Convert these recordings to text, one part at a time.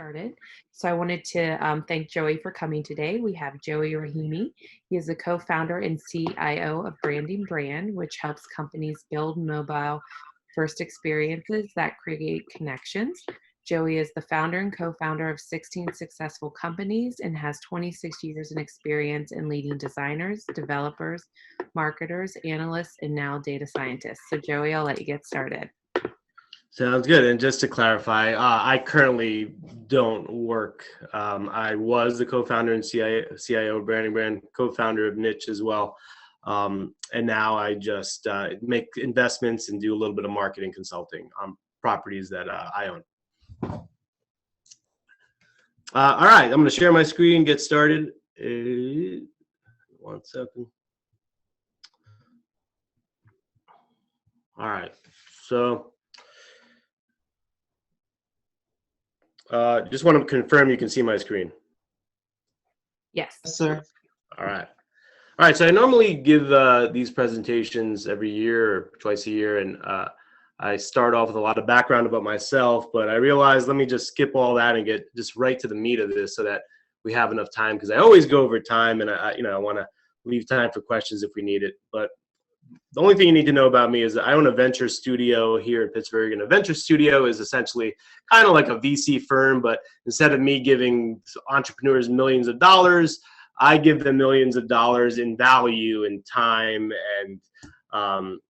started. So I wanted to thank Joey for coming today. We have Joey Rahimi. He is the co-founder and CIO of Branding Brand, which helps companies build mobile first experiences that create connections. Joey is the founder and co-founder of 16 successful companies and has 26 years in experience in leading designers, developers, marketers, analysts, and now data scientists. So Joey, I'll let you get started. Sounds good. And just to clarify, I currently don't work. I was the co-founder and CIO of Branding Brand, co-founder of Niche as well. And now I just make investments and do a little bit of marketing consulting on properties that I own. All right, I'm going to share my screen, get started. 1 second. All right, so just want to confirm you can see my screen. Yes, sir. All right. So I normally give these presentations every year or twice a year, and I start off with a lot of background about myself, but I realized let me just skip all that and get just right to the meat of this so that we have enough time, because I always go over time, and I want to leave time for questions if we need it. But the only thing you need to know about me is that I own a venture studio here in Pittsburgh, and a venture studio is essentially kind of like a VC firm, but instead of me giving entrepreneurs millions of dollars, I give them millions of dollars in value and time and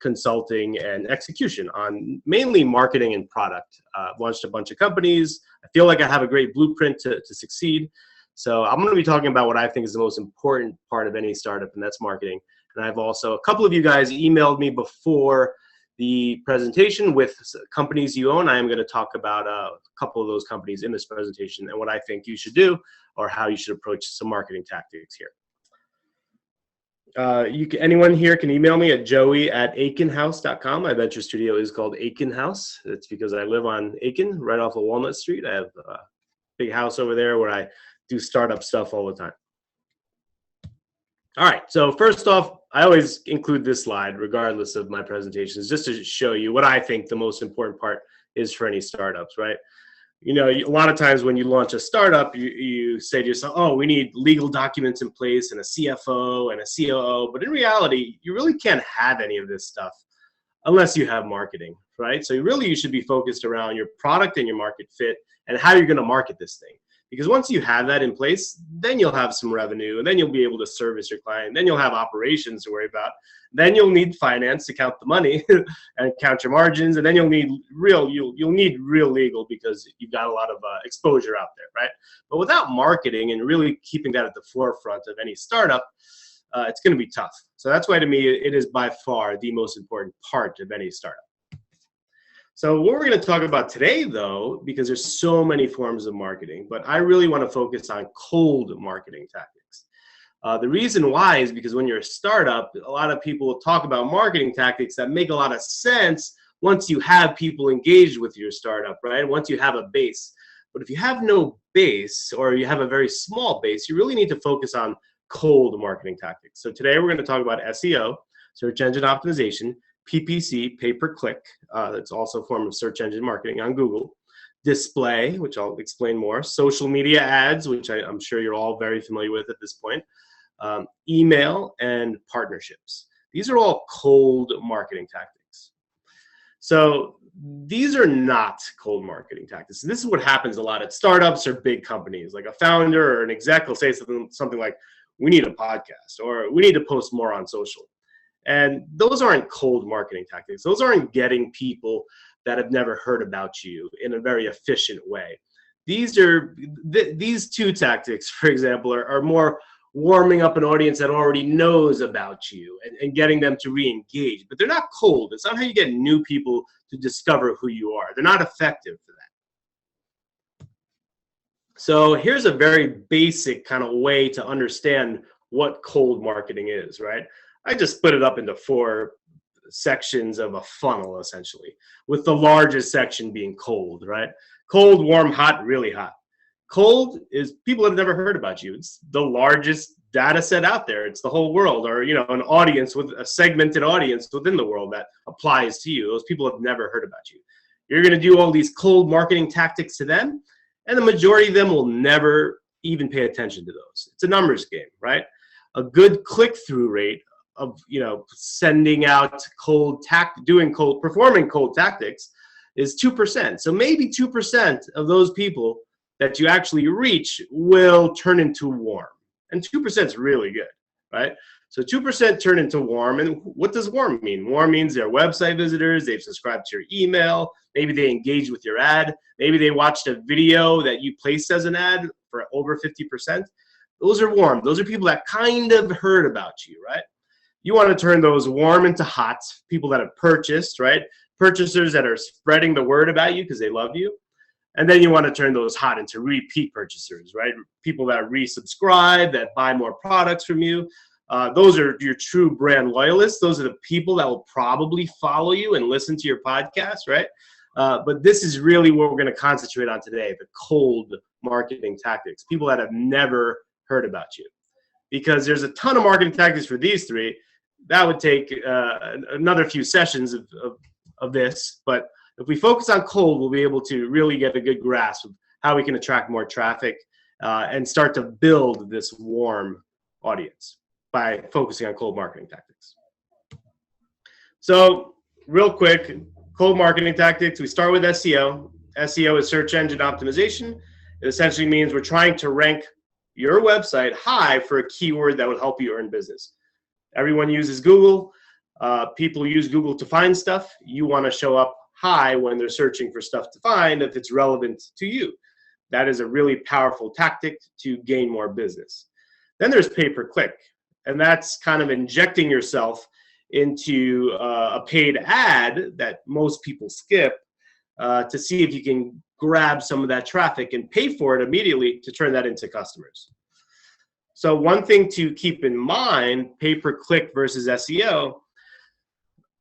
consulting and execution on mainly marketing and product. I've launched a bunch of companies. I feel like I have a great blueprint to succeed. So I'm going to be talking about what I think is the most important part of any startup, and that's marketing. And I've also, a couple of you guys emailed me before the presentation with companies you own. I am going to talk about a couple of those companies in this presentation and what I think you should do or how you should approach some marketing tactics here. Anyone here can email me at joey@aikenhouse.com. My venture studio is called Aiken House. That's because I live on Aiken, right off of Walnut Street. I have a big house over there where I do startup stuff all the time. All right, so first off, I always include this slide regardless of my presentations, just to show you what I think the most important part is for any startups, right? You know, a lot of times when you launch a startup, you say to yourself, oh, we need legal documents in place and a CFO and a COO. But in reality, you really can't have any of this stuff unless you have marketing, right? So you should be focused around your product and your market fit and how you're going to market this thing. Because once you have that in place, then you'll have some revenue, and then you'll be able to service your client. Then you'll have operations to worry about. Then you'll need finance to count the money and count your margins, and then you'll need real legal because you've got a lot of exposure out there, right? But without marketing and really keeping that at the forefront of any startup, it's going to be tough. So that's why, to me, it is by far the most important part of any startup. So what we're going to talk about today, though, because there's so many forms of marketing, but I really want to focus on cold marketing tactics. The reason why is because when you're a startup, a lot of people will talk about marketing tactics that make a lot of sense once you have people engaged with your startup, right? Once you have a base. But if you have no base or you have a very small base, you really need to focus on cold marketing tactics. So today we're going to talk about SEO, search engine optimization, PPC, pay-per-click, that's also a form of search engine marketing on Google, display, which I'll explain more, social media ads, which I'm sure you're all very familiar with at this point, email, and partnerships. These are all cold marketing tactics. So these are not cold marketing tactics. This is what happens a lot at startups or big companies. Like a founder or an exec will say something like, we need a podcast, or we need to post more on social. And those aren't cold marketing tactics. Those aren't getting people that have never heard about you in a very efficient way. These two tactics, for example, are more warming up an audience that already knows about you and getting them to re-engage. But they're not cold. It's not how you get new people to discover who you are. They're not effective for that. So here's a very basic kind of way to understand what cold marketing is, right? I just split it up into 4 sections of a funnel, essentially, with the largest section being cold, right? Cold, warm, hot, really hot. Cold is people have never heard about you. It's the largest data set out there. It's the whole world, or an audience with a segmented audience within the world that applies to you. Those people have never heard about you. You're going to do all these cold marketing tactics to them, And the majority of them will never even pay attention to those. It's a numbers game, right? A good click-through rate of, sending out performing cold tactics is 2%. So maybe 2% of those people that you actually reach will turn into warm. And 2% is really good, right? So 2% turn into warm. And what does warm mean? Warm means they're website visitors, they've subscribed to your email, maybe they engaged with your ad, maybe they watched a video that you placed as an ad for over 50%. Those are warm. Those are people that kind of heard about you, right? You want to turn those warm into hot, people that have purchased, right? Purchasers that are spreading the word about you because they love you. And then you want to turn those hot into repeat purchasers, right? People that resubscribe, that buy more products from you. Those are your true brand loyalists. Those are the people that will probably follow you and listen to your podcast, right? But this is really what we're going to concentrate on today, the cold marketing tactics, people that have never heard about you. Because there's a ton of marketing tactics for these three. That would take another few sessions of this, but if we focus on cold, we'll be able to really get a good grasp of how we can attract more traffic and start to build this warm audience by focusing on cold marketing tactics. So real quick, cold marketing tactics, we start with SEO. SEO is search engine optimization. It essentially means we're trying to rank your website high for a keyword that would help you earn business. Everyone uses Google. People use Google to find stuff. You want to show up high when they're searching for stuff to find if it's relevant to you. That is a really powerful tactic to gain more business. Then there's pay-per-click, and that's kind of injecting yourself into a paid ad that most people skip to see if you can grab some of that traffic and pay for it immediately to turn that into customers. So one thing to keep in mind, pay-per-click versus SEO,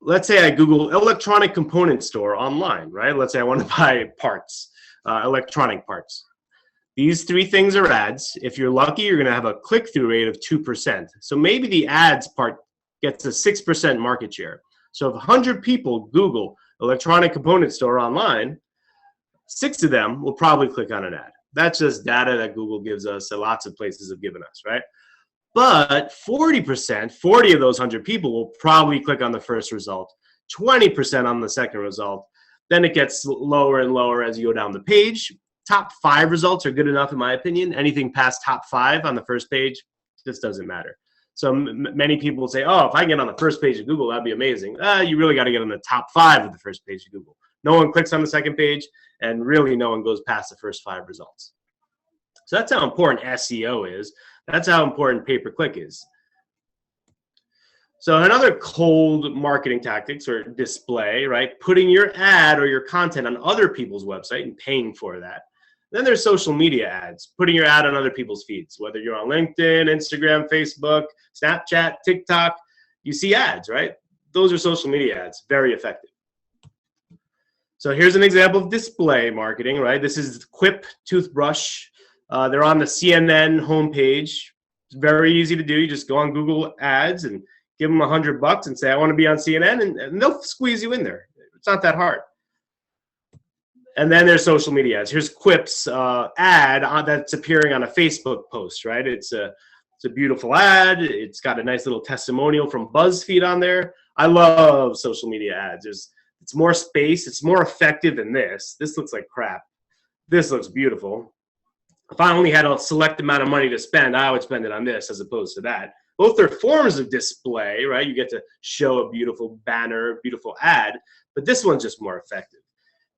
let's say I Google electronic component store online, right? Let's say I want to buy parts, electronic parts. These three things are ads. If you're lucky, you're going to have a click-through rate of 2%. So maybe the ads part gets a 6% market share. So if 100 people Google electronic component store online, 6 of them will probably click on an ad. That's just data that Google gives us, that lots of places have given us, right? But 40%, 40 of those 100 people will probably click on the first result, 20% on the second result. Then it gets lower and lower as you go down the page. Top 5 results are good enough in my opinion. Anything past top 5 on the first page just doesn't matter. So many people say, oh, if I get on the first page of Google, that'd be amazing. You really got to get on the top 5 of the first page of Google. No one clicks on the second page, and really no one goes past the first 5 results. So that's how important SEO is. That's how important pay-per-click is. So another cold marketing tactics or display, right? Putting your ad or your content on other people's website and paying for that. Then there's social media ads, putting your ad on other people's feeds, whether you're on LinkedIn, Instagram, Facebook, Snapchat, TikTok, you see ads, right? Those are social media ads, very effective. So here's an example of display marketing, right? This is Quip toothbrush. They're on the CNN homepage. It's very easy to do. You just go on Google Ads and give them $100 and say, I want to be on CNN, and they'll squeeze you in there. It's not that hard. And then there's social media ads. Here's Quip's ad that's appearing on a Facebook post, right? It's a beautiful ad. It's got a nice little testimonial from BuzzFeed on there. I love social media ads. It's more space. It's more effective than this. This looks like crap. This looks beautiful. If I only had a select amount of money to spend, I would spend it on this as opposed to that. Both are forms of display, right? You get to show a beautiful banner, beautiful ad, but this one's just more effective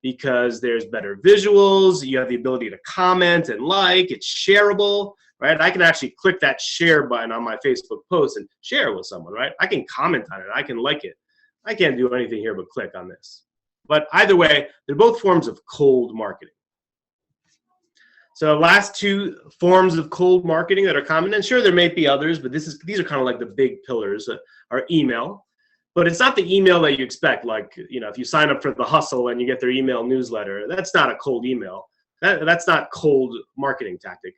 because there's better visuals. You have the ability to comment and like. It's shareable, right? I can actually click that share button on my Facebook post and share it with someone, right? I can comment on it. I can like it. I can't do anything here but click on this. But either way, they're both forms of cold marketing. So last 2 forms of cold marketing that are common, and sure there may be others, but these are kind of like the big pillars, are email. But it's not the email that you expect, like, if you sign up for The Hustle and you get their email newsletter, that's not a cold email. That's not cold marketing tactic.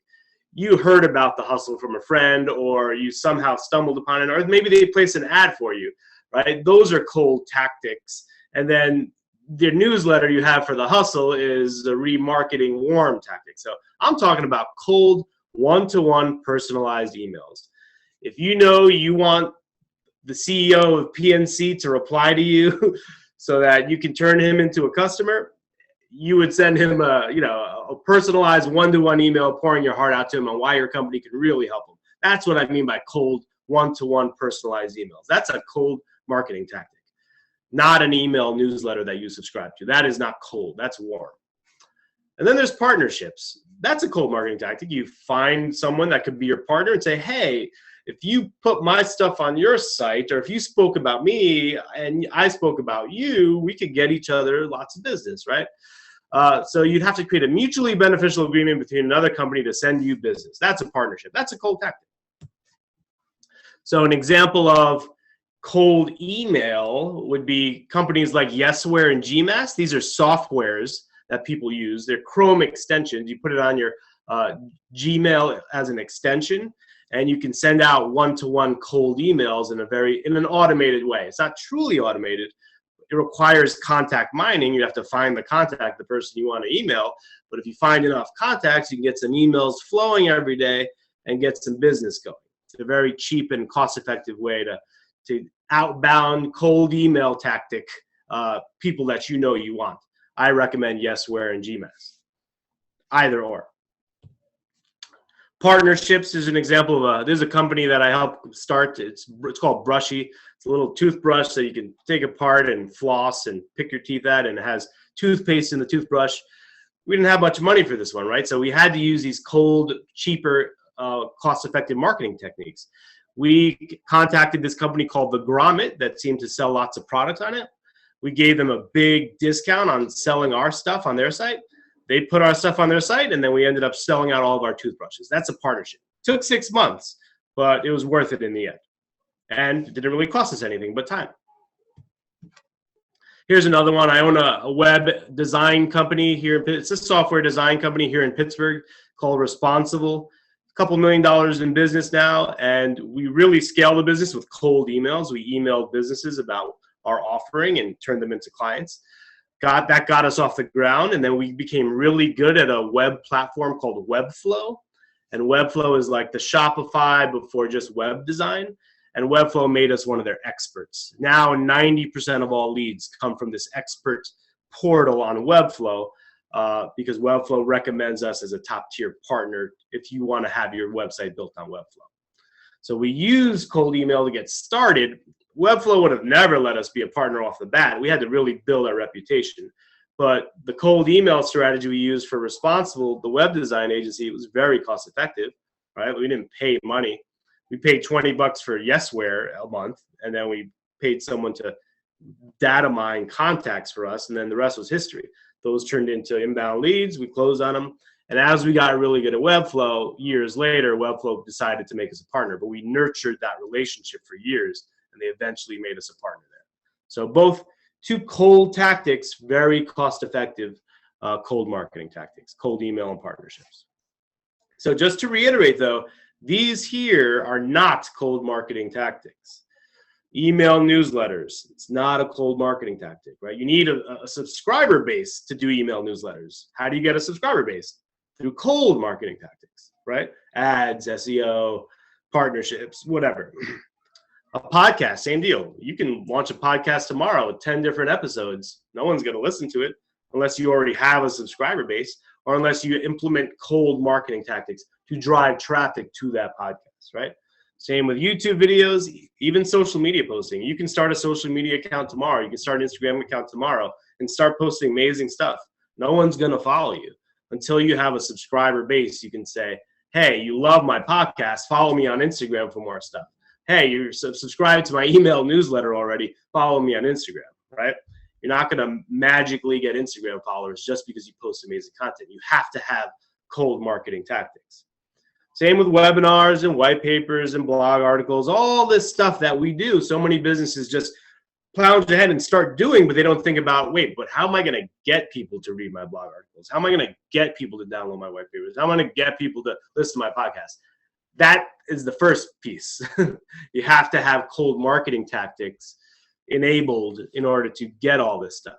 You heard about The Hustle from a friend, or you somehow stumbled upon it, or maybe they placed an ad for you, right? Those are cold tactics. And then the newsletter you have for the hustle is a remarketing warm tactic. So I'm talking about cold, one-to-one personalized emails. If you know you want the CEO of PNC to reply to you so that you can turn him into a customer, you would send him a personalized one-to-one email pouring your heart out to him on why your company can really help him. That's what I mean by cold, one-to-one personalized emails. That's a cold marketing tactic, not an email newsletter that you subscribe to. That is not cold, that's warm. And then there's partnerships. That's a cold marketing tactic. You find someone that could be your partner and say, hey, if you put my stuff on your site, or if you spoke about me and I spoke about you, we could get each other lots of business, right? So you'd have to create a mutually beneficial agreement between another company to send you business. That's a partnership. That's a cold tactic. So an example of cold email would be companies like Yesware and Gmask. These are softwares that people use. They're Chrome extensions. You put it on your Gmail as an extension, and you can send out one-to-one cold emails in an automated way. It's not truly automated. It requires contact mining. You have to find the contact, the person you want to email. But if you find enough contacts, you can get some emails flowing every day and get some business going. It's a very cheap and cost-effective way to outbound cold email tactic people that you know you want. I recommend Yesware and Gmask, either or. Partnerships is an example of there's a company that I helped start. It's called Brushy. It's a little toothbrush that you can take apart and floss and pick your teeth at, and it has toothpaste in the toothbrush. We didn't have much money for this one, right? So we had to use these cold, cheaper, cost-effective marketing techniques. We contacted this company called The Grommet that seemed to sell lots of products on it. We gave them a big discount on selling our stuff on their site. They put our stuff on their site, and then we ended up selling out all of our toothbrushes. That's a partnership. Took 6 months, but it was worth it in the end. And it didn't really cost us anything but time. Here's another one. I own a web design company here. It's a software design company here in Pittsburgh called Responsible. A couple $1 million in business now, and we really scale the business with cold emails. We emailed businesses about our offering and turned them into clients. That got us off the ground, and then we became really good at a web platform called Webflow. And Webflow is like the Shopify before just web design. And Webflow made us one of their experts. Now 90% of all leads come from this expert portal on Webflow because Webflow recommends us as a top-tier partner if you want to have your website built on Webflow. So we use cold email to get started. Webflow would have never let us be a partner off the bat. We had to really build our reputation. But the cold email strategy we used for Responsible, the web design agency, was very cost effective, right? We didn't pay money. We paid $20 for Yesware a month, and then we paid someone to data mine contacts for us, and then the rest was history. Those turned into inbound leads. We closed on them. And as we got really good at Webflow, years later, Webflow decided to make us a partner. But we nurtured that relationship for years, and they eventually made us a partner there. So both two cold tactics, very cost-effective cold marketing tactics, cold email and partnerships. So just to reiterate, though, these here are not cold marketing tactics. Email newsletters, it's not a cold marketing tactic, right? You need a subscriber base to do email newsletters. How do you get a subscriber base? Through cold marketing tactics, right? Ads, SEO, partnerships, whatever. A podcast, same deal. You can launch a podcast tomorrow with 10 different episodes. No one's going to listen to it unless you already have a subscriber base or unless you implement cold marketing tactics to drive traffic to that podcast, right? Same with YouTube videos, even social media posting. You can start a social media account tomorrow. You can start an Instagram account tomorrow and start posting amazing stuff. No one's going to follow you until you have a subscriber base. You can say, hey, you love my podcast. Follow me on Instagram for more stuff. Hey, you're subscribed to my email newsletter already. Follow me on Instagram, right? You're not going to magically get Instagram followers just because you post amazing content. You have to have cold marketing tactics. Same with webinars and white papers and blog articles, all this stuff that we do. So many businesses just plunge ahead and start doing, but they don't think about, wait, but how am I going to get people to read my blog articles? How am I going to get people to download my white papers? How am I going to get people to listen to my podcast? That is the first piece. You have to have cold marketing tactics enabled in order to get all this stuff.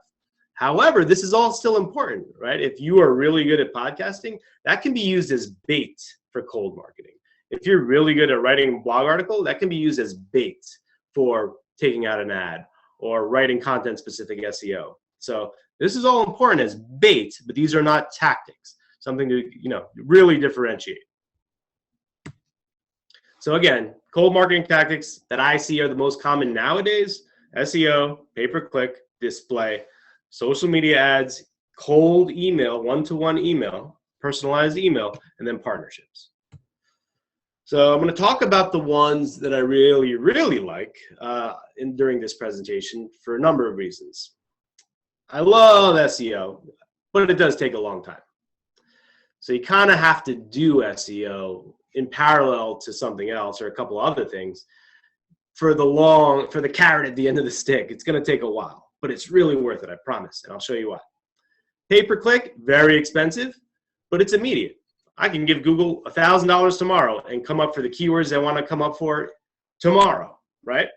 However, this is all still important, right? If you are really good at podcasting, that can be used as bait for cold marketing. If you're really good at writing a blog article, that can be used as bait for taking out an ad or writing content-specific SEO. So this is all important as bait, but these are not tactics, something to really differentiate. So again, cold marketing tactics that I see are the most common nowadays: SEO, pay-per-click, display, social media ads, cold email, one-to-one email, personalized email, and then partnerships. So I'm going to talk about the ones that I really, really like during this presentation for a number of reasons. I love SEO, but it does take a long time. So you kind of have to do SEO in parallel to something else or a couple other things for the carrot at the end of the stick. It's going to take a while, but it's really worth it, I promise, and I'll show you why. Pay-per-click, very expensive, but it's immediate. I can give Google $1,000 tomorrow and come up for the keywords I want to come up for tomorrow, right?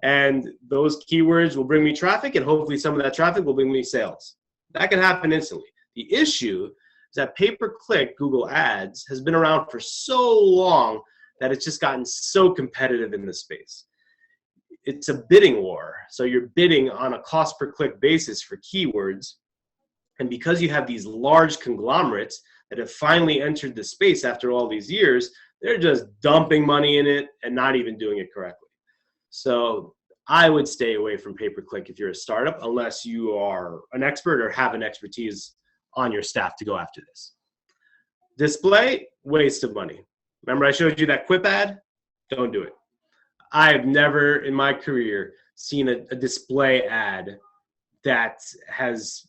And those keywords will bring me traffic, and hopefully some of that traffic will bring me sales. That can happen instantly. The issue is that pay-per-click Google Ads has been around for so long that it's just gotten so competitive in the space. It's a bidding war. So you're bidding on a cost per click basis for keywords. And because you have these large conglomerates that have finally entered the space after all these years, they're just dumping money in it and not even doing it correctly. So I would stay away from pay-per-click if you're a startup, unless you are an expert or have an expertise on your staff to go after this. Display, waste of money. Remember I showed you that Quip ad? Don't do it. I have never in my career seen a display ad that has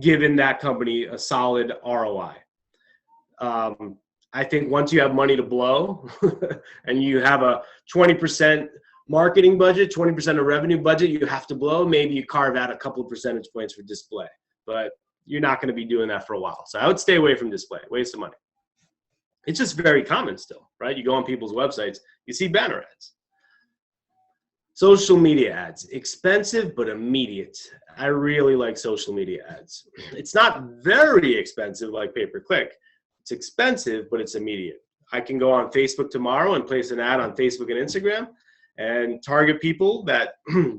given that company a solid ROI. I think once you have money to blow and you have a 20% marketing budget, 20% of revenue budget you have to blow, maybe you carve out a couple of percentage points for display, but you're not going to be doing that for a while. So I would stay away from display, waste of money. It's just very common still, right? You go on people's websites, you see banner ads. Social media ads, expensive but immediate. I really like social media ads. It's not very expensive like pay-per-click. It's expensive, but it's immediate. I can go on Facebook tomorrow and place an ad on Facebook and Instagram and target people that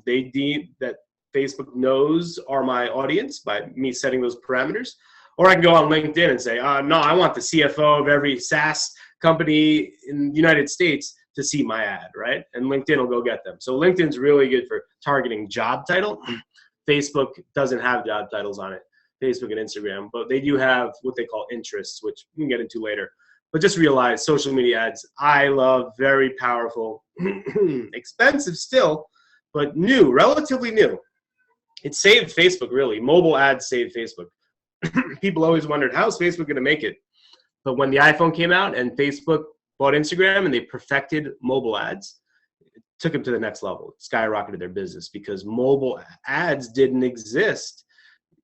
they deem that Facebook knows are my audience by me setting those parameters. Or I can go on LinkedIn and say, no, I want the CFO of every SaaS company in the United States to see my ad, right? And LinkedIn will go get them. So LinkedIn's really good for targeting job title. Facebook doesn't have job titles on it, Facebook and Instagram, but they do have what they call interests, which we can get into later. But just realize social media ads, I love, very powerful, expensive still, but new, relatively new. It saved Facebook, really. Mobile ads saved Facebook. People always wondered, how is Facebook going to make it? But when the iPhone came out and Facebook bought Instagram and they perfected mobile ads, it took them to the next level. It skyrocketed their business because mobile ads didn't exist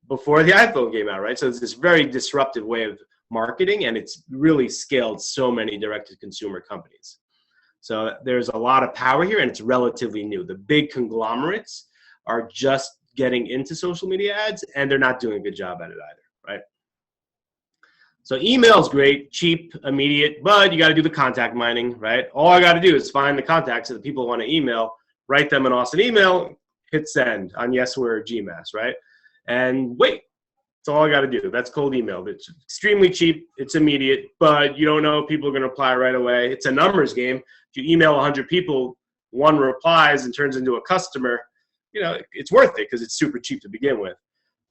before the iPhone came out, right? So it's this very disruptive way of marketing, and it's really scaled so many direct-to-consumer companies. So there's a lot of power here, and it's relatively new. The big conglomerates are just getting into social media ads, and they're not doing a good job at it either, right? So email's great, cheap, immediate, but you got to do the contact mining, right? All I got to do is find the contacts that the people want to email, write them an awesome email, hit send on Yesware or GMass, right? And wait. That's all I got to do. That's cold email. It's extremely cheap. It's immediate, but you don't know if people are going to reply right away. It's a numbers game. If you email 100 people, one replies and turns into a customer, it's worth it because it's super cheap to begin with.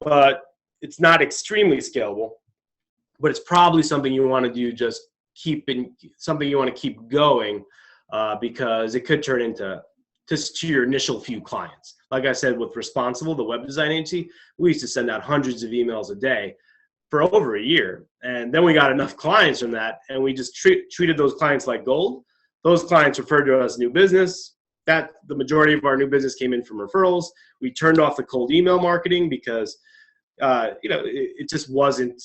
But it's not extremely scalable. But it's probably something you want to do, just something you want to keep going because it could turn into just to your initial few clients. Like I said, with Responsible, the web design agency, we used to send out hundreds of emails a day for over a year. And then we got enough clients from that, and we just treated those clients like gold. Those clients referred to us new business. That the majority of our new business came in from referrals. We turned off the cold email marketing because it just wasn't,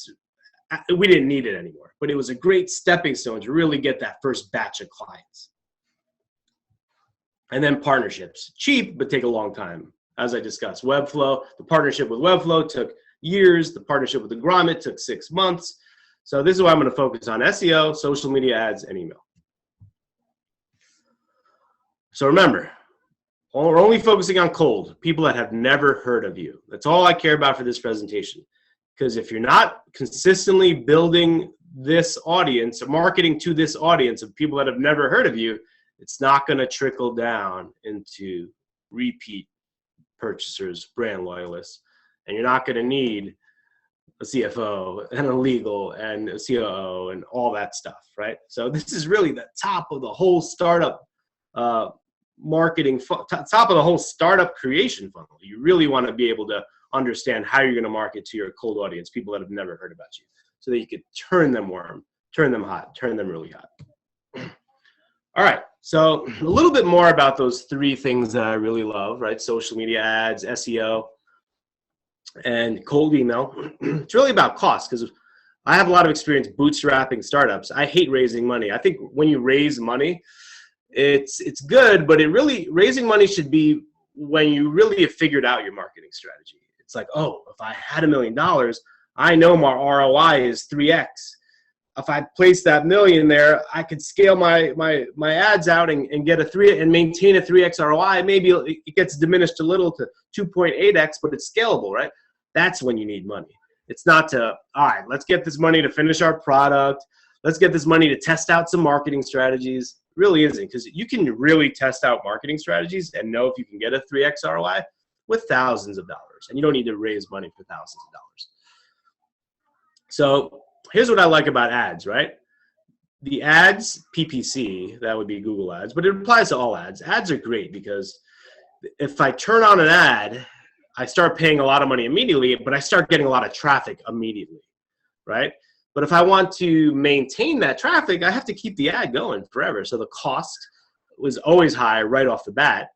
we didn't need it anymore. But it was a great stepping stone to really get that first batch of clients. And then partnerships, cheap, but take a long time. as I discussed. Webflow, the partnership with Webflow took years. The partnership with the Grommet took 6 months. So this is why I'm going to focus on SEO, social media ads, and email. So remember, we're only focusing on cold, people that have never heard of you. That's all I care about for this presentation. Because if you're not consistently building this audience, marketing to this audience of people that have never heard of you, it's not going to trickle down into repeat purchasers, brand loyalists. And you're not going to need a CFO and a legal and a COO and all that stuff, right? So this is really the top of the whole startup marketing, top of the whole startup creation funnel. You really want to be able to understand how you're going to market to your cold audience, people that have never heard about you, so that you could turn them warm, turn them hot, turn them really hot. All right, so a little bit more about those 3 things that I really love, right? Social media ads, SEO, and cold email. It's really about cost, because I have a lot of experience bootstrapping startups. I hate raising money. I think when you raise money, it's good, but raising money should be when you really have figured out your marketing strategy. It's like, oh, if I had $1 million, I know my ROI is 3x. If I place that million there, I could scale my ads out and get and maintain a 3x ROI. Maybe it gets diminished a little to 2.8x, but it's scalable, right? That's when you need money. It's not to, all right, let's get this money to finish our product. Let's get this money to test out some marketing strategies. It really isn't, because you can really test out marketing strategies and know if you can get a 3x ROI with thousands of dollars, and you don't need to raise money for thousands of dollars. So here's what I like about ads, right? The ads, PPC, that would be Google ads, but it applies to all ads. Ads are great because if I turn on an ad, I start paying a lot of money immediately, but I start getting a lot of traffic immediately, right? But if I want to maintain that traffic, I have to keep the ad going forever. So the cost was always high right off the bat,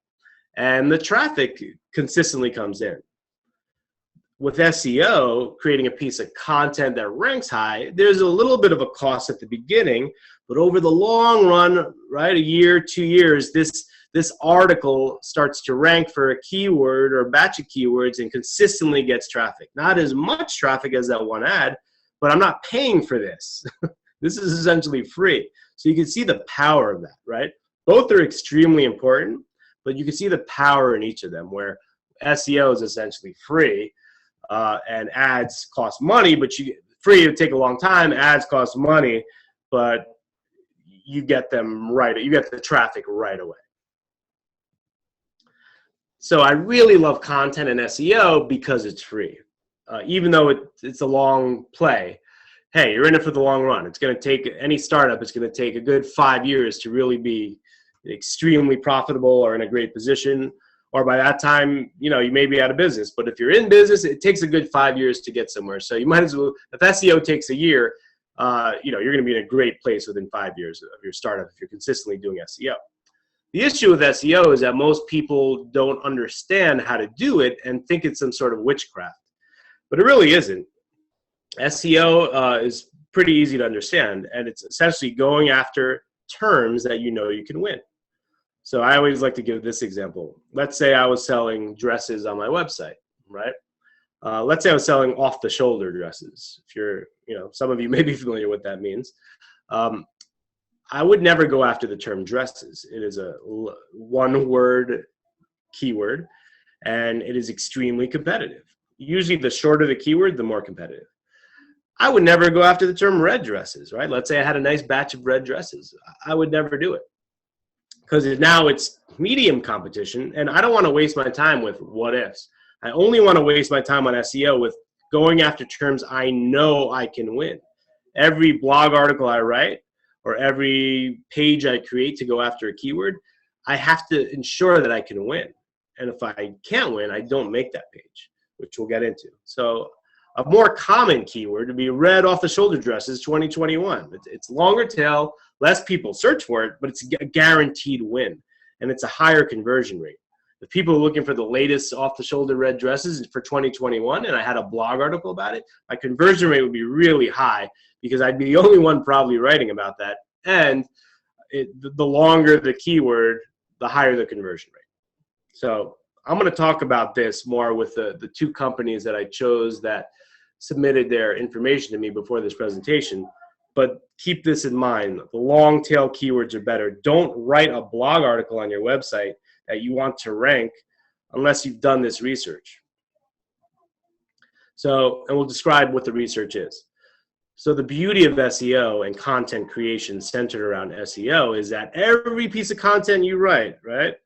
and the traffic consistently comes in. With SEO, creating a piece of content that ranks high, there's a little bit of a cost at the beginning, but over the long run, right, 1 year, 2 years, this article starts to rank for a keyword or a batch of keywords and consistently gets traffic. Not as much traffic as that one ad, but I'm not paying for this. This is essentially free. So you can see the power of that, right? Both are extremely important, but you can see the power in each of them, where SEO is essentially free, and ads cost money, but free would take a long time. Ads cost money, but you get them right. You get the traffic right away. So I really love content and SEO because it's free. Even though it's a long play, hey, you're in it for the long run. It's going to take any startup. It's going to take a good 5 years to really be extremely profitable or in a great position. Or by that time, you may be out of business. But if you're in business, it takes a good 5 years to get somewhere. So you might as well, if SEO takes a year, you're going to be in a great place within 5 years of your startup if you're consistently doing SEO. The issue with SEO is that most people don't understand how to do it and think it's some sort of witchcraft. But it really isn't. SEO is pretty easy to understand, and it's essentially going after terms that you can win. So I always like to give this example. Let's say I was selling dresses on my website, right? Let's say I was selling off-the-shoulder dresses. If you're, some of you may be familiar with what that means. I would never go after the term dresses. It is a one-word keyword, and it is extremely competitive. Usually the shorter the keyword, the more competitive. I would never go after the term red dresses, right? Let's say I had a nice batch of red dresses. I would never do it, because now it's medium competition, and I don't want to waste my time with what ifs. I only want to waste my time on SEO with going after terms I know I can win. Every blog article I write or every page I create to go after a keyword, I have to ensure that I can win. And if I can't win, I don't make that page, which we'll get into. So a more common keyword would be red off-the-shoulder dresses 2021. It's longer tail, less people search for it, but it's a guaranteed win, and it's a higher conversion rate. If people are looking for the latest off-the-shoulder red dresses for 2021, and I had a blog article about it, my conversion rate would be really high because I'd be the only one probably writing about that. And the longer the keyword, the higher the conversion rate. So I'm going to talk about this more with the two companies that I chose that submitted their information to me before this presentation. But keep this in mind, the long tail keywords are better. Don't write a blog article on your website that you want to rank unless you've done this research. So, and we'll describe what the research is. So the beauty of SEO and content creation centered around SEO is that every piece of content you write, right,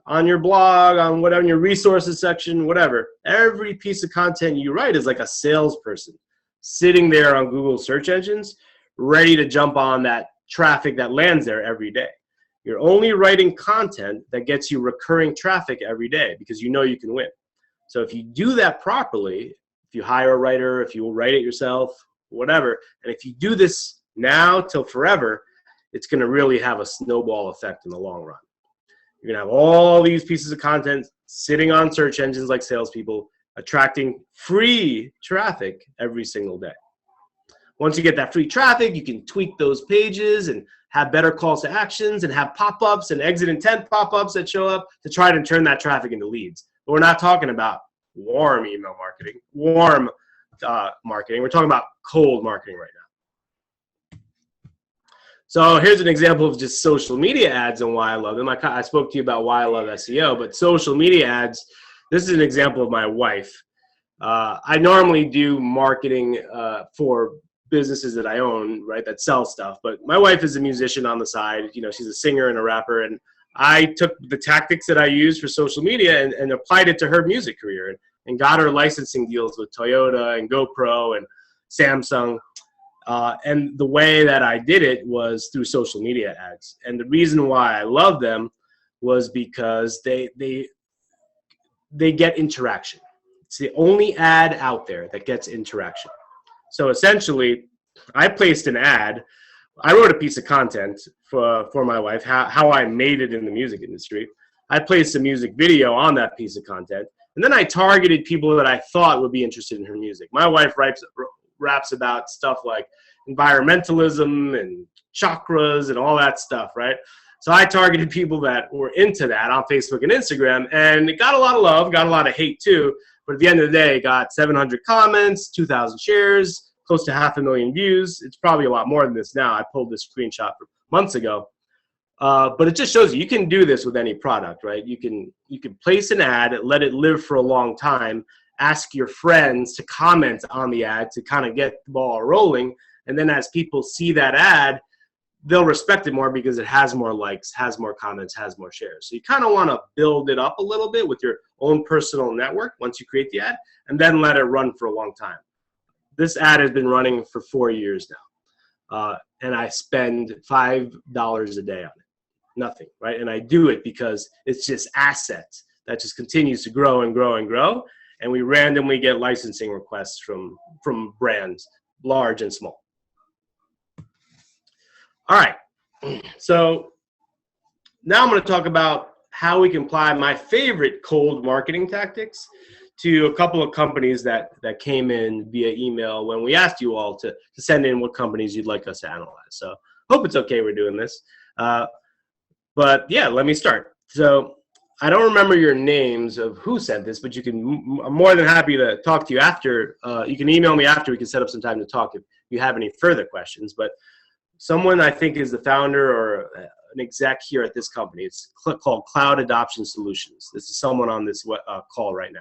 on your blog, on whatever, in your resources section, whatever, every piece of content you write is like a salesperson sitting there on Google search engines, ready to jump on that traffic that lands there every day. You're only writing content that gets you recurring traffic every day because you know you can win. So if you do that properly, if you hire a writer, if you will write it yourself, whatever, and if you do this now till forever, it's going to really have a snowball effect in the long run. You're going to have all these pieces of content sitting on search engines like salespeople, attracting free traffic every single day. Once you get that free traffic, you can tweak those pages and have better calls to actions and have pop-ups and exit intent pop-ups that show up to try to turn that traffic into leads. But we're not talking about warm email marketing, warm marketing. We're talking about cold marketing right now. So here's an example of just social media ads and why I love them. I spoke to you about why I love SEO, but social media ads, this is an example of my wife. I normally do marketing for businesses that I own, right, that sell stuff. But my wife is a musician on the side. You know, she's a singer and a rapper. And I took the tactics that I use for social media and applied it to her music career and got her licensing deals with Toyota and GoPro and Samsung. And the way that I did it was through social media ads. And the reason why I love them was because they get interaction. It's the only ad out there that gets interaction. So essentially, I placed an ad. I wrote a piece of content for my wife, how I made it in the music industry. I placed a music video on that piece of content. And then I targeted people that I thought would be interested in her music. My wife raps about stuff like environmentalism and chakras and all that stuff, right? So I targeted people that were into that on Facebook and Instagram, and it got a lot of love, got a lot of hate too. But at the end of the day, it got 700 comments, 2,000 shares, close to 500,000 views. It's probably a lot more than this now. I pulled this screenshot from months ago. But it just shows you can do this with any product, right? You can place an ad, let it live for a long time, ask your friends to comment on the ad to kind of get the ball rolling. And then as people see that ad, they'll respect it more because it has more likes, has more comments, has more shares. So you kind of want to build it up a little bit with your own personal network once you create the ad, and then let it run for a long time. This ad has been running for 4 years now, and I spend $5 a day on it. Nothing, right? And I do it because it's just assets that just continues to grow and grow and grow, and we randomly get licensing requests from brands, large and small. All right, so now I'm going to talk about how we can apply my favorite cold marketing tactics to a couple of companies that came in via email when we asked you all to send in what companies you'd like us to analyze. So hope it's okay we're doing this. But yeah, let me start. So I don't remember your names of who sent this, but I'm more than happy to talk to you after. You can email me after. We can set up some time to talk if you have any further questions. But someone I think is the founder or an exec here at this company. It's called Cloud Adoption Solutions. This is someone on this call right now.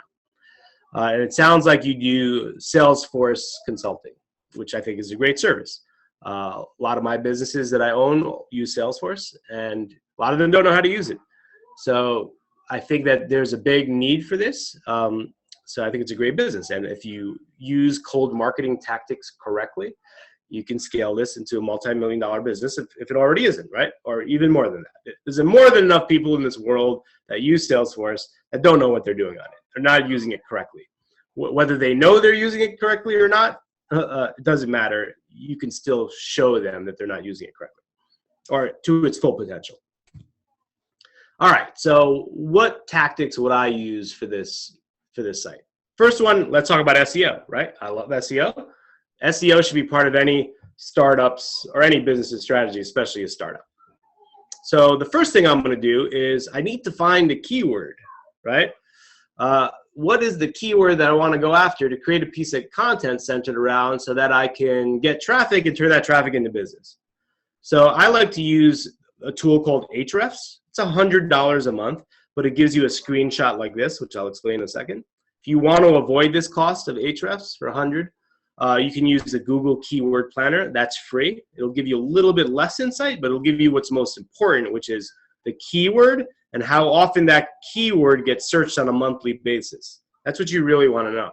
And it sounds like you do Salesforce consulting, which I think is a great service. A lot of my businesses that I own use Salesforce, and a lot of them don't know how to use it. So I think that there's a big need for this. So I think it's a great business. And if you use cold marketing tactics correctly, you can scale this into a multi-million-dollar business if it already isn't, right? Or even more than that. There's more than enough people in this world that use Salesforce that don't know what they're doing on it. They're not using it correctly. Whether they know they're using it correctly or not, it doesn't matter. You can still show them that they're not using it correctly or to its full potential. All right, so what tactics would I use for this site? First one, let's talk about SEO, right? I love SEO. SEO should be part of any startups or any business's strategy, especially a startup. So the first thing I'm going to do is I need to find a keyword, right? what is the keyword that I want to go after to create a piece of content centered around so that I can get traffic and turn that traffic into business. So I like to use a tool called Ahrefs. It's $100 a month, but it gives you a screenshot like this, which I'll explain in a second. If you want to avoid this cost of Ahrefs for $100, you can use the Google Keyword Planner. That's free. It'll give you a little bit less insight, but it'll give you what's most important, which is the keyword and how often that keyword gets searched on a monthly basis. That's what you really want to know.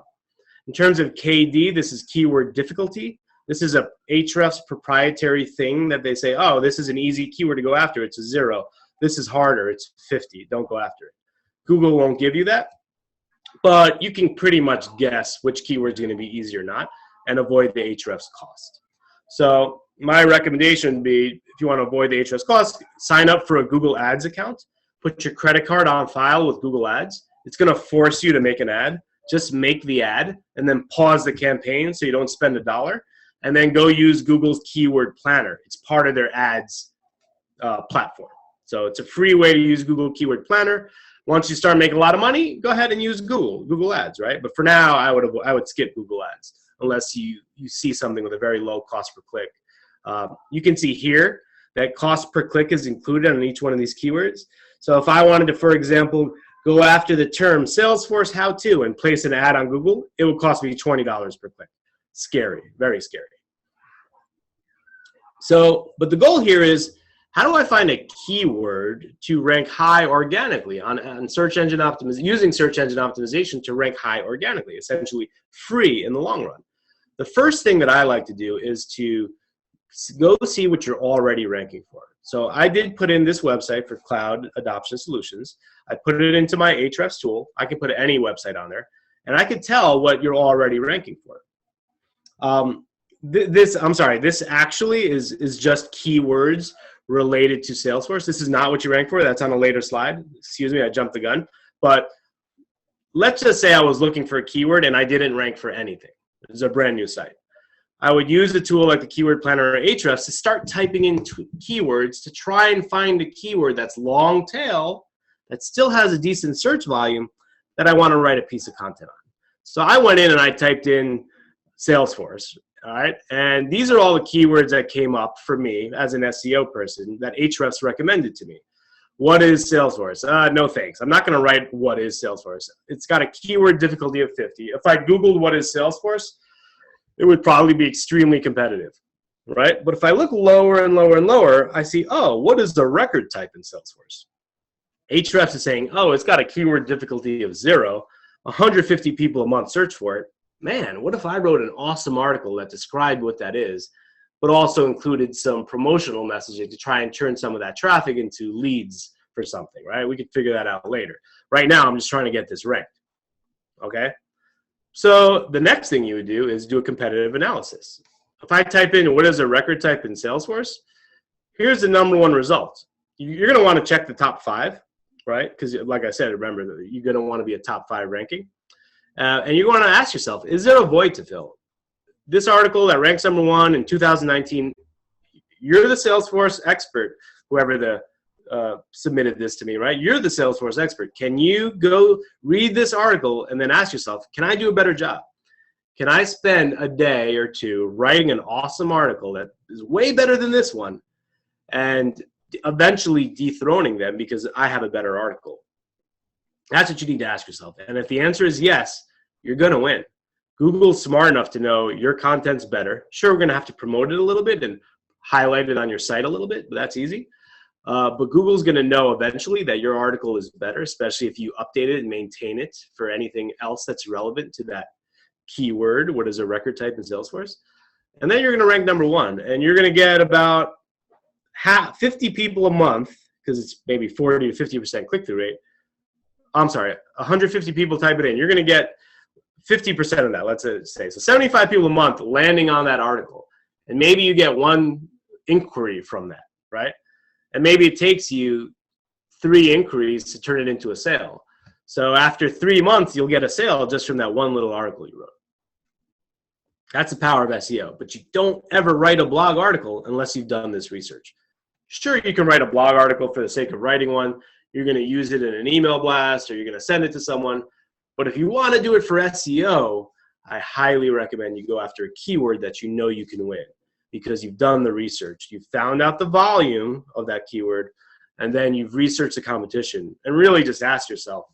In terms of KD, this is keyword difficulty. This is a Ahrefs proprietary thing that they say, oh, this is an easy keyword to go after. It's a 0. This is harder. It's 50. Don't go after it. Google won't give you that, but you can pretty much guess which keyword is going to be easy or not and avoid the Ahrefs cost. So my recommendation would be, if you want to avoid the Ahrefs cost, sign up for a Google Ads account. Put your credit card on file with Google Ads. It's going to force you to make an ad. Just make the ad and then pause the campaign so you don't spend $1. And then go use Google's Keyword Planner. It's part of their ads platform. So it's a free way to use Google Keyword Planner. Once you start making a lot of money, go ahead and use Google Ads, right? But for now, I would skip Google Ads unless you see something with a very low cost per click. You can see here that cost per click is included on each one of these keywords. So if I wanted to, for example, go after the term Salesforce how-to and place an ad on Google, it would cost me $20 per click. Scary, very scary. So, but the goal here is, how do I find a keyword to rank high organically on search engine optimization, using search engine optimization to rank high organically, essentially free in the long run? The first thing that I like to do is to go see what you're already ranking for. So I did put in this website for cloud adoption solutions. I put it into my Ahrefs tool. I can put any website on there, and I can tell what you're already ranking for. This actually is just keywords related to Salesforce. This is not what you rank for. That's on a later slide. Excuse me, I jumped the gun. But let's just say I was looking for a keyword and I didn't rank for anything. This is a brand new site. I would use a tool like the Keyword Planner or Ahrefs to start typing in keywords to try and find a keyword that's long tail, that still has a decent search volume, that I want to write a piece of content on. So I went in and I typed in Salesforce, all right? And these are all the keywords that came up for me as an SEO person that Ahrefs recommended to me. What is Salesforce? No thanks. I'm not going to write what is Salesforce. It's got a keyword difficulty of 50. If I Googled what is Salesforce, it would probably be extremely competitive, right? But if I look lower and lower and lower, I see, oh, what is the record type in Salesforce? Ahrefs is saying, oh, it's got a keyword difficulty of 0. 150 people a month search for it. Man, what if I wrote an awesome article that described what that is, but also included some promotional messaging to try and turn some of that traffic into leads for something, right? We could figure that out later. Right now, I'm just trying to get this ranked, okay? So the next thing you would do is do a competitive analysis. If I type in what is a record type in Salesforce, here's the #1 result. You're going to want to check the top 5, right? Because like I said, remember, you're going to want to be a top 5 ranking. And you're going to ask yourself, is there a void to fill? This article that ranks #1 in 2019, you're the Salesforce expert, whoever submitted this to me, right? You're the Salesforce expert. Can you go read this article and then ask yourself, can I do a better job? Can I spend a day or two writing an awesome article that is way better than this one and eventually dethroning them because I have a better article? That's what you need to ask yourself. And if the answer is yes, you're going to win. Google's smart enough to know your content's better. Sure, we're going to have to promote it a little bit and highlight it on your site a little bit, but that's easy. But Google's going to know eventually that your article is better, especially if you update it and maintain it for anything else that's relevant to that keyword. What is a record type in Salesforce? And then you're going to rank #1, and you're going to get about 50 people a month, because it's maybe 40 to 50% click-through rate. I'm sorry, 150 people type it in. You're going to get 50% of that, let's say. So 75 people a month landing on that article. And maybe you get 1 inquiry from that, right? And maybe it takes you 3 inquiries to turn it into a sale. So after 3 months, you'll get a sale just from that 1 little article you wrote. That's the power of SEO. But you don't ever write a blog article unless you've done this research. Sure, you can write a blog article for the sake of writing one. You're going to use it in an email blast, or you're going to send it to someone. But if you want to do it for SEO, I highly recommend you go after a keyword that you know you can win, because you've done the research. You've found out the volume of that keyword, and then you've researched the competition, and really just ask yourself,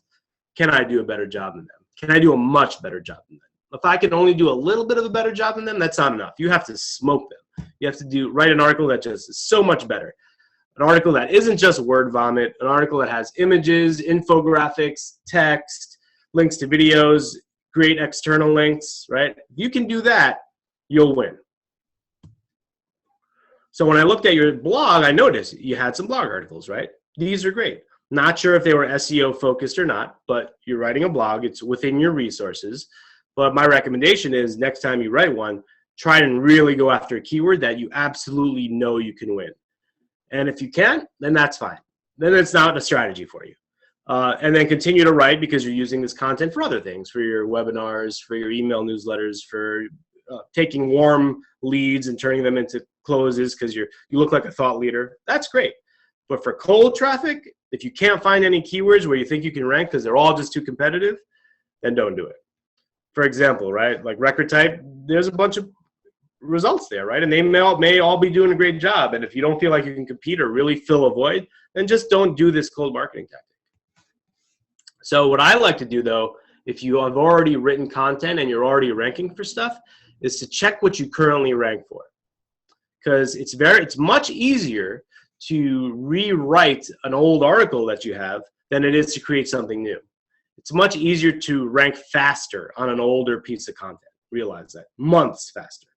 can I do a better job than them? Can I do a much better job than them? If I can only do a little bit of a better job than them, that's not enough. You have to smoke them. You have to write an article that just is so much better. An article that isn't just word vomit, an article that has images, infographics, text, links to videos, great external links, right? If you can do that, you'll win. So when I looked at your blog, I noticed you had some blog articles, right? These are great. Not sure if they were SEO focused or not, but you're writing a blog. It's within your resources. But my recommendation is next time you write one, try and really go after a keyword that you absolutely know you can win. And if you can't, then that's fine. Then it's not a strategy for you. And then continue to write, because you're using this content for other things, for your webinars, for your email newsletters, for taking warm leads and turning them into closes because you look like a thought leader. That's great. But for cold traffic, if you can't find any keywords where you think you can rank because they're all just too competitive, then don't do it. For example, right, like record type, there's a bunch of results there, right? And they may all be doing a great job. And if you don't feel like you can compete or really fill a void, then just don't do this cold marketing tactic. So what I like to do, though, if you have already written content and you're already ranking for stuff, is to check what you currently rank for. Because it's much easier to rewrite an old article that you have than it is to create something new. It's much easier to rank faster on an older piece of content. Realize that. Months faster.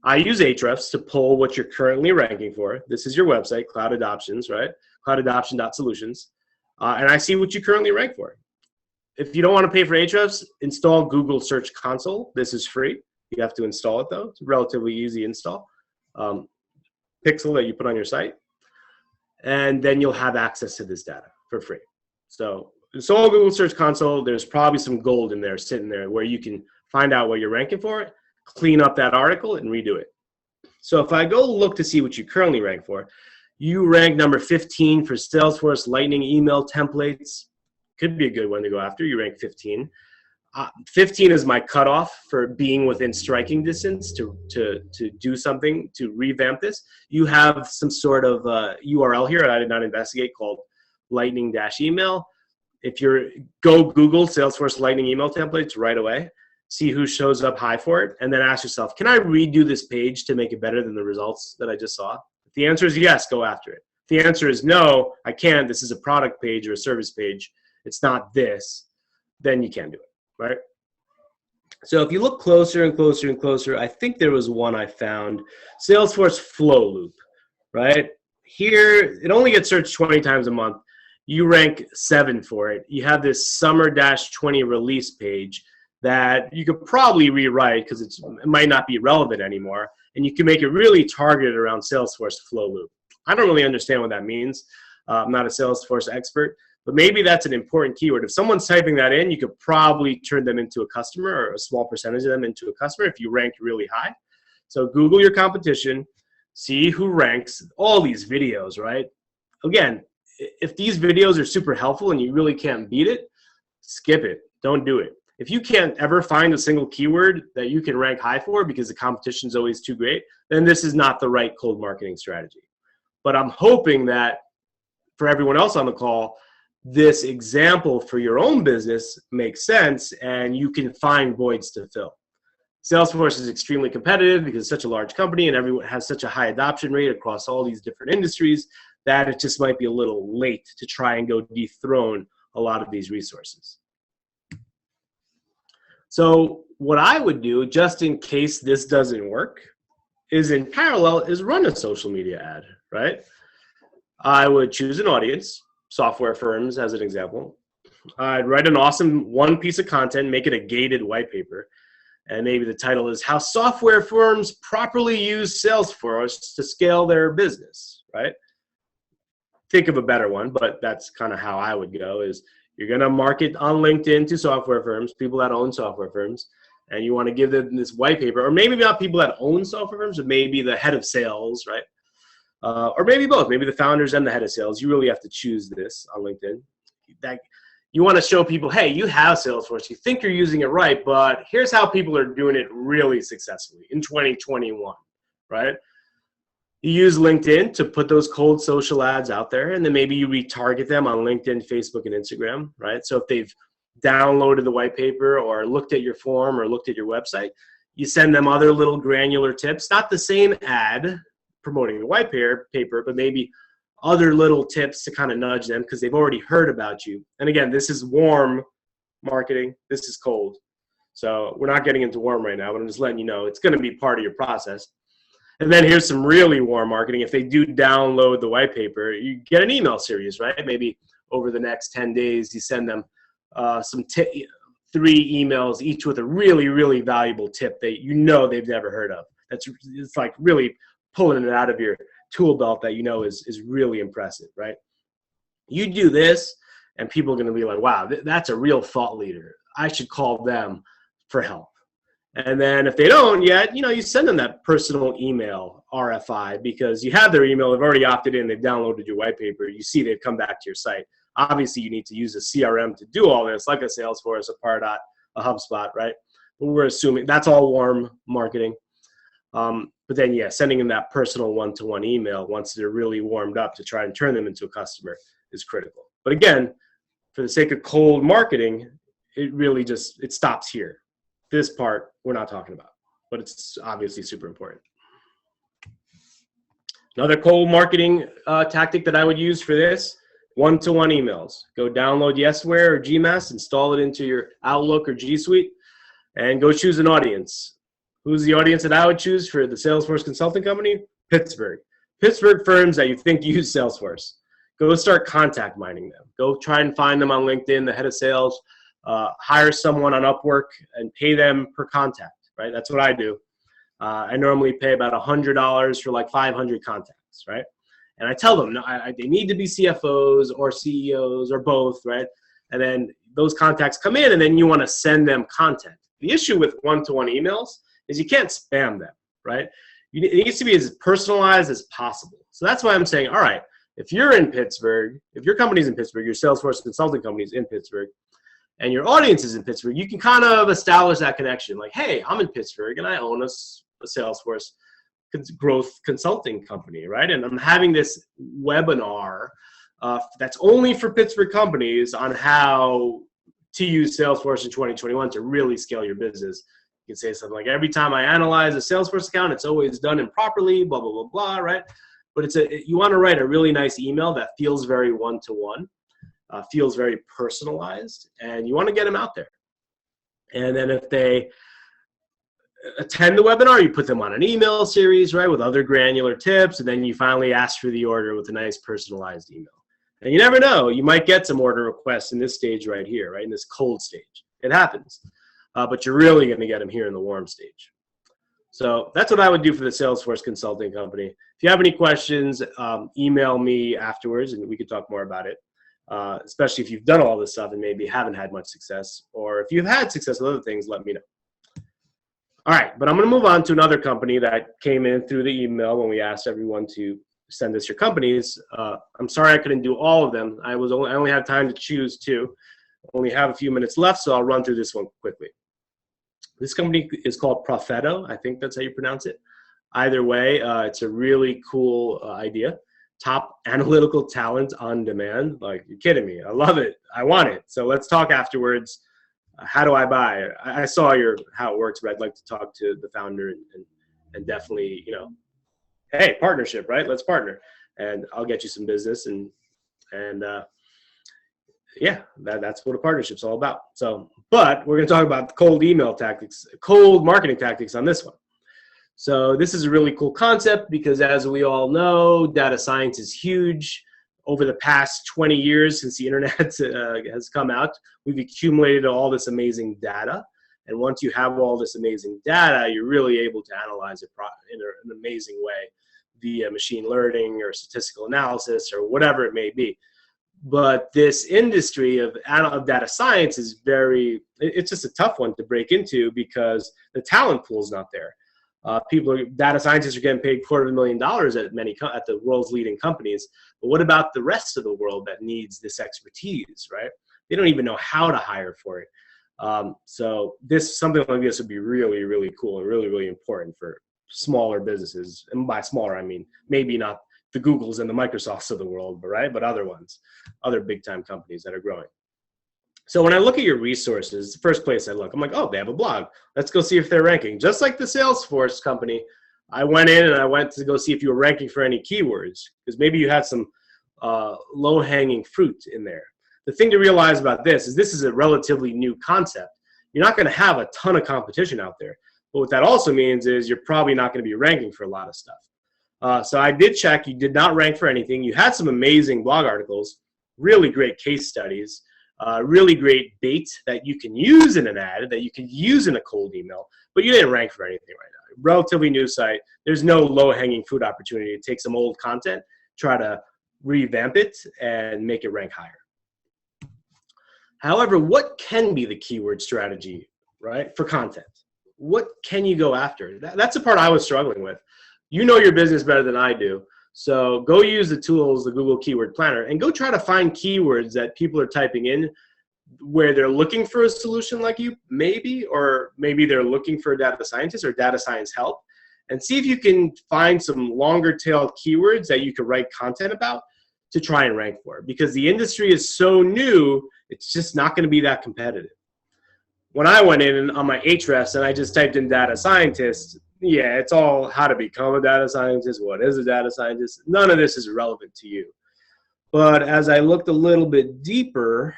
I use Ahrefs to pull what you're currently ranking for. This is your website, Cloud Adoptions, right? cloudadoption.solutions. And I see what you currently rank for. If you don't want to pay for Ahrefs, install Google Search Console. This is free. You have to install it, though. It's a relatively easy install. Pixel that you put on your site. And then you'll have access to this data for free. So install Google Search Console. There's probably some gold in there, sitting there, where you can find out what you're ranking for, clean up that article, and redo it. So if I go look to see what you currently rank for, you rank number 15 for Salesforce Lightning email templates. Could be a good one to go after. You rank 15. 15 is my cutoff for being within striking distance to do something to revamp this. You have some sort of URL here that I did not investigate called lightning-email. If you're, go Google Salesforce Lightning email templates right away, see who shows up high for it, and then ask yourself, can I redo this page to make it better than the results that I just saw? If the answer is yes, go after it. If the answer is no, I can't, this is a product page or a service page, it's not this, then you can't do it. Right? So if you look closer and closer and closer, I think there was one I found, Salesforce Flow Loop, right? Here, it only gets searched 20 times a month. You rank 7 for it. You have this summer-20 release page that you could probably rewrite because it might not be relevant anymore, and you can make it really targeted around Salesforce Flow Loop. I don't really understand what that means. I'm not a Salesforce expert. But maybe that's an important keyword. If someone's typing that in, you could probably turn them into a customer, or a small percentage of them into a customer if you ranked really high. So Google your competition, see who ranks, all these videos, right? Again, if these videos are super helpful and you really can't beat it, skip it. Don't do it. If you can't ever find a single keyword that you can rank high for because the competition is always too great, then this is not the right cold marketing strategy. But I'm hoping that for everyone else on the call, this example for your own business makes sense and you can find voids to fill. Salesforce is extremely competitive because it's such a large company and everyone has such a high adoption rate across all these different industries that it just might be a little late to try and go dethrone a lot of these resources. So what I would do, just in case this doesn't work, is in parallel is run a social media ad, right? I would choose an audience, software firms as an example. I'd write an awesome one piece of content, make it a gated white paper, and maybe the title is How Software Firms Properly Use Salesforce to Scale Their Business, right? Think of a better one, but that's kind of how I would go, is you're going to market on LinkedIn to software firms, people that own software firms, and you want to give them this white paper, or maybe not people that own software firms, but maybe the head of sales, right? Or maybe both, maybe the founders and the head of sales. You really have to choose this on LinkedIn. you want to show people, hey, you have Salesforce. You think you're using it right, but here's how people are doing it really successfully in 2021, right? You use LinkedIn to put those cold social ads out there, and then maybe you retarget them on LinkedIn, Facebook, and Instagram, right? So if they've downloaded the white paper or looked at your form or looked at your website, you send them other little granular tips, not the same ad promoting the white paper, but maybe other little tips to kind of nudge them because they've already heard about you. And again, this is warm marketing. This is cold. So we're not getting into warm right now, but I'm just letting you know it's going to be part of your process. And then here's some really warm marketing. If they do download the white paper, you get an email series, right? Maybe over the next 10 days, you send them 3 emails, each with a really, really valuable tip that you know they've never heard of. It's like really pulling it out of your tool belt that you know is really impressive, right? You do this, and people are going to be like, wow, that's a real thought leader. I should call them for help. And then if they don't yet, you send them that personal email RFI because you have their email. They've already opted in. They've downloaded your white paper. You see they've come back to your site. Obviously, you need to use a CRM to do all this, like a Salesforce, a Pardot, a HubSpot, right? But we're assuming that's all warm marketing. But then, yeah, sending them that personal one-to-one email once they're really warmed up to try and turn them into a customer is critical. But again, for the sake of cold marketing, it really it stops here. This part we're not talking about, but it's obviously super important. Another cold marketing tactic that I would use for this, one-to-one emails. Go download Yesware or Gmass, install it into your Outlook or G Suite, and go choose an audience. Who's the audience that I would choose for the Salesforce consulting company? Pittsburgh. Pittsburgh firms that you think use Salesforce. Go start contact mining them. Go try and find them on LinkedIn, the head of sales. Hire someone on Upwork and pay them per contact, right? That's what I do. I normally pay about $100 for like 500 contacts, right? And I tell them they need to be CFOs or CEOs or both, right? And then those contacts come in, and then you want to send them content. The issue with one-to-one emails is you can't spam them, right? It needs to be as personalized as possible. So that's why I'm saying, all right, if you're in Pittsburgh, if your company's in Pittsburgh, your Salesforce consulting company's in Pittsburgh, and your audience is in Pittsburgh, you can kind of establish that connection. Like, hey, I'm in Pittsburgh, and I own a Salesforce growth consulting company, right? And I'm having this webinar that's only for Pittsburgh companies on how to use Salesforce in 2021 to really scale your business. You can say something like, every time I analyze a Salesforce account, it's always done improperly, blah, blah, blah, blah, right? But you want to write a really nice email that feels very one-to-one, feels very personalized, and you want to get them out there. And then if they attend the webinar, you put them on an email series, right, with other granular tips, and then you finally ask for the order with a nice personalized email. And you never know, you might get some order requests in this stage right here, right, in this cold stage. It happens. But you're really going to get them here in the warm stage. So that's what I would do for the Salesforce consulting company. If you have any questions, email me afterwards, and we could talk more about it, especially if you've done all this stuff and maybe haven't had much success. Or if you've had success with other things, let me know. All right, but I'm going to move on to another company that came in through the email when we asked everyone to send us your companies. I'm sorry I couldn't do all of them. I only have time to choose 2. Only have a few minutes left, so I'll run through this one quickly. This company is called Profeto. I think that's how you pronounce it. Either way, it's a really cool idea. Top analytical talent on demand. Like, you're kidding me. I love it. I want it. So let's talk afterwards. How do I buy? I saw how it works, but I'd like to talk to the founder and definitely, hey, partnership, right? Let's partner, and I'll get you some business and yeah, that's what a partnership's all about. So, but we're going to talk about cold email tactics, cold marketing tactics on this one. So this is a really cool concept because, as we all know, data science is huge. Over the past 20 years since the internet has come out, we've accumulated all this amazing data. And once you have all this amazing data, you're really able to analyze it in an amazing way via machine learning or statistical analysis or whatever it may be. But this industry of data science is it's just a tough one to break into because the talent pool is not there. Data scientists are getting paid $250,000 at the world's leading companies. But what about the rest of the world that needs this expertise, right? They don't even know how to hire for it. So something like this would be really, really cool and really, really important for smaller businesses. And by smaller, I mean maybe not the Googles and the Microsofts of the world, but other ones, other big time companies that are growing. So when I look at your resources, the first place I look, I'm like, oh, they have a blog. Let's go see if they're ranking. Just like the Salesforce company, I went to go see if you were ranking for any keywords, because maybe you had some low-hanging fruit in there. The thing to realize about this is a relatively new concept. You're not going to have a ton of competition out there. But what that also means is you're probably not going to be ranking for a lot of stuff. So I did check. You did not rank for anything. You had some amazing blog articles, really great case studies, really great bait that you can use in an ad, that you can use in a cold email, but you didn't rank for anything right now. Relatively new site. There's no low-hanging fruit opportunity to take some old content, try to revamp it, and make it rank higher. However, what can be the keyword strategy, right, for content? What can you go after? That's the part I was struggling with. You know your business better than I do. So go use the tools, the Google Keyword Planner, and go try to find keywords that people are typing in where they're looking for a solution like you, maybe, or maybe they're looking for a data scientist or data science help, and see if you can find some longer tailed keywords that you could write content about to try and rank for. Because the industry is so new, it's just not going to be that competitive. When I went in on my Ahrefs and I just typed in data scientist, yeah, it's all how to become a data scientist, what is a data scientist. None of this is relevant to you. But as I looked a little bit deeper,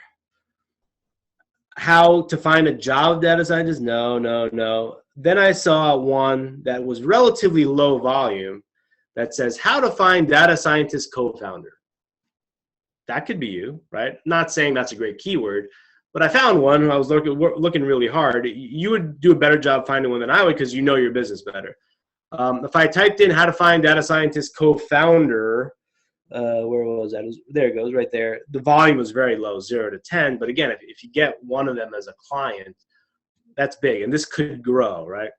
how to find a job data scientist, no. Then I saw one that was relatively low volume that says how to find data scientist co-founder. That could be you, right? Not saying that's a great keyword, but I found one. I was looking really hard. You would do a better job finding one than I would because you know your business better. If I typed in how to find data scientist co-founder, where was that? There it goes, right there. The volume was very low, 0 to 10. But again, if you get one of them as a client, that's big. And this could grow, right?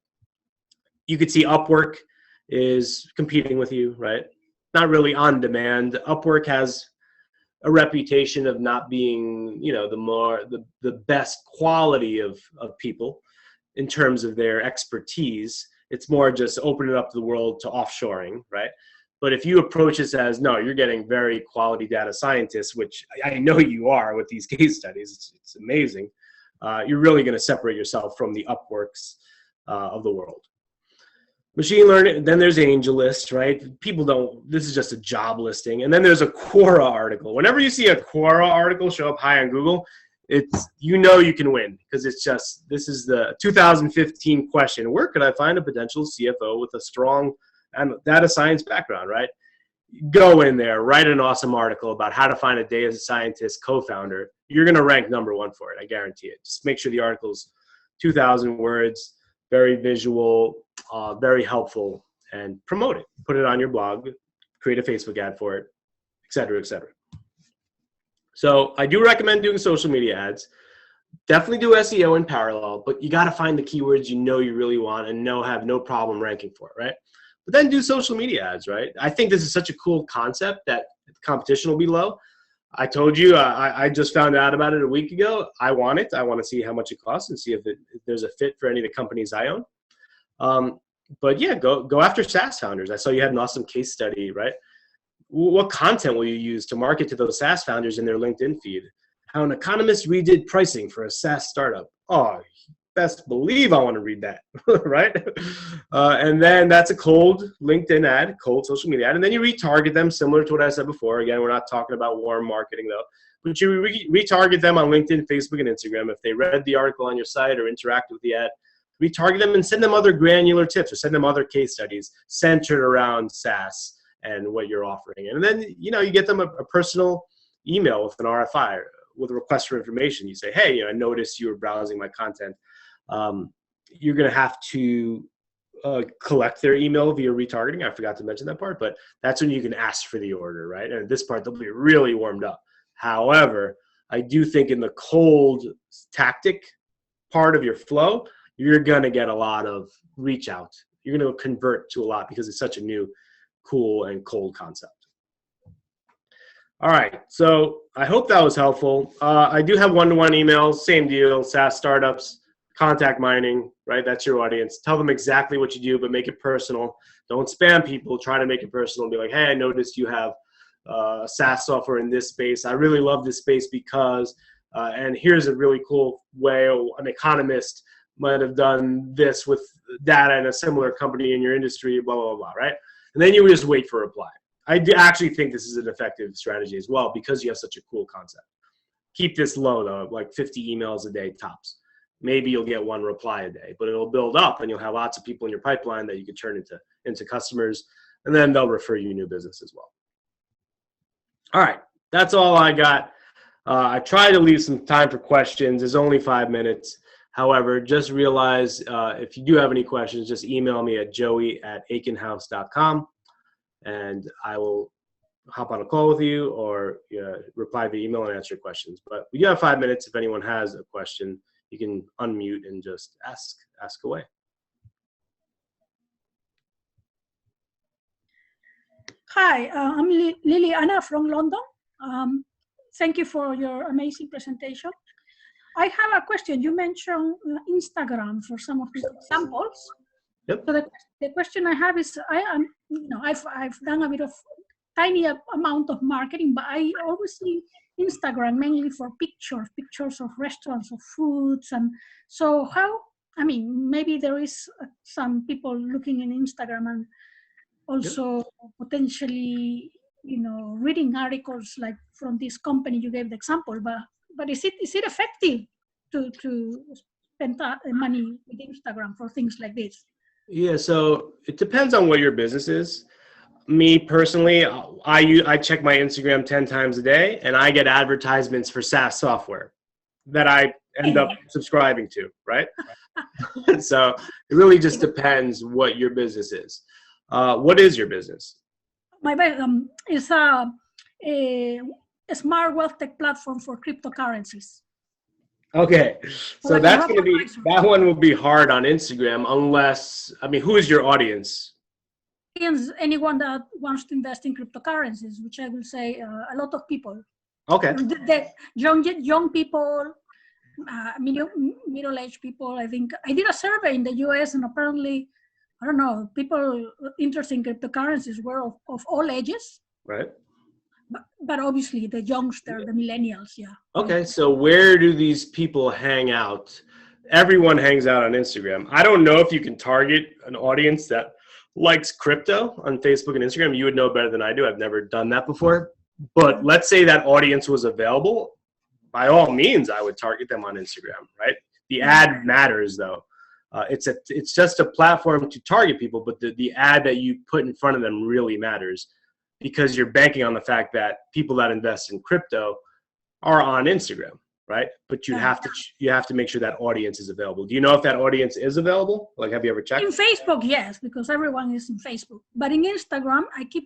You could see Upwork is competing with you, right? Not really on demand. Upwork has a reputation of not being, the best quality of people in terms of their expertise. It's more just opening up the world to offshoring, right? But if you approach this as, no, you're getting very quality data scientists, which I know you are with these case studies, it's amazing. You're really going to separate yourself from the Upworks of the world. Machine learning, then there's AngelList, right? People don't, this is just a job listing. And then there's a Quora article. Whenever you see a Quora article show up high on Google, it's, you can win, because it's just, this is the 2015 question. Where could I find a potential CFO with a strong data science background, right? Go in there, write an awesome article about how to find a data scientist co-founder. You're going to rank #1 for it. I guarantee it. Just make sure the article's 2,000 words, very visual, very helpful, and promote it. Put it on your blog, create a Facebook ad for it, et cetera, et cetera. So I do recommend doing social media ads. Definitely do SEO in parallel, but you got to find the keywords you really want and have no problem ranking for it, right? But then do social media ads, right? I think this is such a cool concept that the competition will be low. I told you, I just found out about it a week ago. I want it. I want to see how much it costs and see if there's a fit for any of the companies I own. But yeah, go after SaaS founders. I saw you had an awesome case study, right? What content will you use to market to those SaaS founders in their LinkedIn feed? How an economist redid pricing for a SaaS startup. Oh, best believe I want to read that, right? And then that's a cold LinkedIn ad, cold social media ad. And then you retarget them similar to what I said before. Again, we're not talking about warm marketing though, but you retarget them on LinkedIn, Facebook, and Instagram. If they read the article on your site or interacted with the ad, retarget them and send them other granular tips or send them other case studies centered around SaaS and what you're offering. And then, you get them a personal email with an RFI with a request for information. You say, hey, I noticed you were browsing my content. You're going to have to collect their email via retargeting. I forgot to mention that part, but that's when you can ask for the order, right? And at this part, they'll be really warmed up. However, I do think in the cold tactic part of your flow, you're going to get a lot of reach out. You're going to convert to a lot because it's such a new, cool, and cold concept. All right. So I hope that was helpful. I do have one-to-one emails, same deal, SaaS startups, contact mining, right? That's your audience. Tell them exactly what you do, but make it personal. Don't spam people. Try to make it personal and be like, hey, I noticed you have SaaS software in this space. I really love this space because, and here's a really cool way an economist might have done this with data in a similar company in your industry, blah, blah, blah, right? And then you just wait for a reply. I actually think this is an effective strategy as well because you have such a cool concept. Keep this low though, like 50 emails a day tops. Maybe you'll get one reply a day, but it'll build up and you'll have lots of people in your pipeline that you could turn into customers, and then they'll refer you new business as well. All right, that's all I got. I try to leave some time for questions. There's only 5 minutes. However, just realize if you do have any questions, just email me at joey@aikenhouse.com. and I will hop on a call with you or reply via email and answer your questions. But we do have 5 minutes. If anyone has a question, you can unmute and just ask away. Hi, I'm Liliana from London. Thank you for your amazing presentation. I have a question. You mentioned Instagram for some of these examples. Yep. So the question I have is, I've done a bit of tiny amount of marketing, but I always see Instagram mainly for pictures of restaurants, of foods, and so maybe there is some people looking in Instagram and also potentially, reading articles like from this company you gave the example, but is it effective to spend money with Instagram for things like this? Yeah, so it depends on what your business is. Me personally, I check my Instagram 10 times a day, and I get advertisements for SaaS software that I end up subscribing to, right? So it really just depends what your business is. What is your business? My is a smart wealth tech platform for cryptocurrencies. Okay, so Like that's going to be, that one will be hard on Instagram unless, who is your audience? Anyone that wants to invest in cryptocurrencies, which I will say a lot of people. Okay. The young people, middle-aged people. I think I did a survey in the US, and apparently, I don't know, people interested in cryptocurrencies were of all ages. Right. But obviously the youngsters, the millennials, yeah. Okay, so where do these people hang out? Everyone hangs out on Instagram. I don't know if you can target an audience that likes crypto on Facebook and Instagram. You would know better than I do. I've never done that before. But let's say that audience was available. By all means, I would target them on Instagram, right? The ad matters, though. It's just a platform to target people, but the ad that you put in front of them really matters because you're banking on the fact that people that invest in crypto are on Instagram, right? But you have to make sure that audience is available. Do you know if that audience is available? Like, have you ever checked? In Facebook, yes, because everyone is in Facebook. But in Instagram, I keep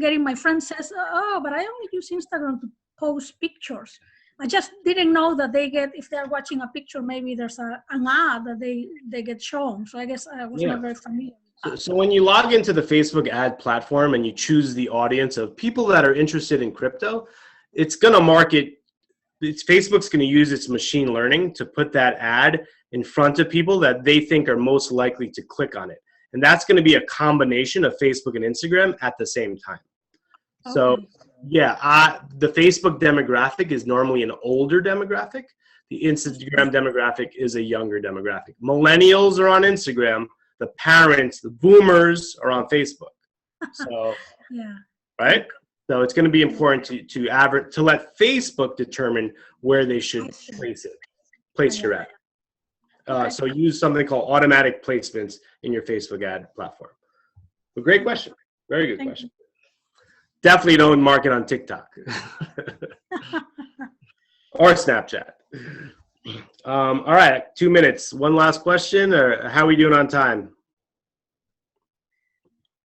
getting my friend says, "Oh, but I only use Instagram to post pictures." I just didn't know that if they're watching a picture, maybe there's an ad that they get shown. So I guess I was not very familiar. So when you log into the Facebook ad platform and you choose the audience of people that are interested in crypto, it's going to Facebook's going to use its machine learning to put that ad in front of people that they think are most likely to click on it. And that's going to be a combination of Facebook and Instagram at the same time. Okay. So the Facebook demographic is normally an older demographic. The Instagram demographic is a younger demographic. Millennials are on Instagram. The parents, the boomers, are on Facebook. So, right? So it's going to be important to let Facebook determine where they should place your ad. So use something called automatic placements in your Facebook ad platform. But great question. Very good question. Definitely don't market on TikTok or Snapchat. All right, 2 minutes. One last question, or how are we doing on time?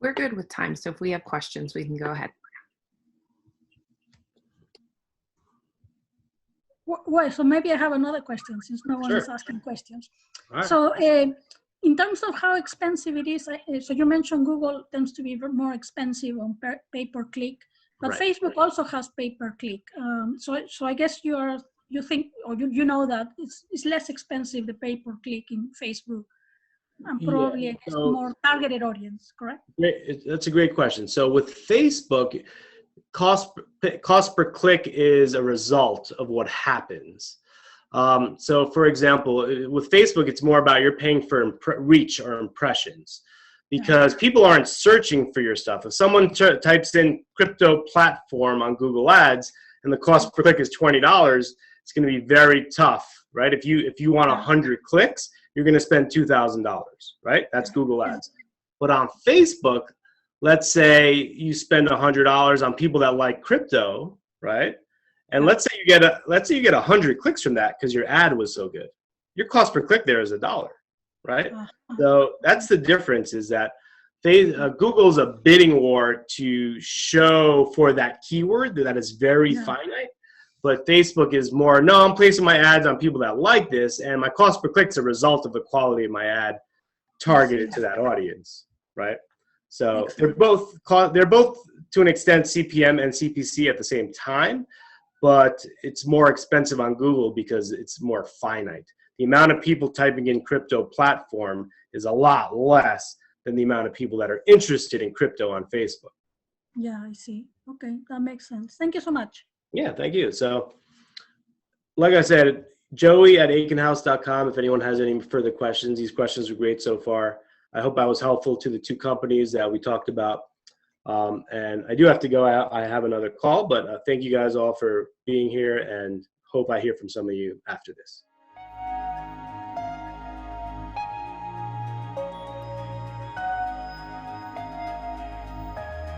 We're good with time, so if we have questions, we can go ahead. Well, so maybe I have another question since no one is asking questions. Right. So in terms of how expensive it is, so you mentioned Google tends to be more expensive on pay-per-click. But Right. Facebook also has pay-per-click. So I guess you think, or you know that it's less expensive, the pay-per-click in Facebook, and Yeah. probably, I guess, So more targeted audience, correct? that's a great question. So with Facebook, cost per click is a result of what happens. So for example, with Facebook, it's more about you're paying for reach or impressions, because people aren't searching for your stuff. If someone types in crypto platform on Google Ads and the cost per click is $20, it's going to be very tough, right? If you want 100 clicks, you're going to spend $2,000, right? That's Google Ads. But on Facebook, let's say you spend $100 on people that like crypto, right? And let's say you get 100 clicks from that because your ad was so good. Your cost per click there is $1, right? So that's the difference, is that Google's a bidding war to show for that keyword that is very finite. But Facebook is more, no, I'm placing my ads on people that like this, and my cost per click is a result of the quality of my ad targeted to that audience, right? So they're both to an extent CPM and CPC at the same time, but it's more expensive on Google because it's more finite. The amount of people typing in crypto platform is a lot less than the amount of people that are interested in crypto on Facebook. Yeah, I see. Okay, that makes sense. Thank you so much. Yeah, thank you. So, like I said, Joey at aikenhouse.com, if anyone has any further questions. These questions are great so far. I hope I was helpful to the two companies that we talked about. And I do have to go out. I have another call, but thank you guys all for being here, and hope I hear from some of you after this.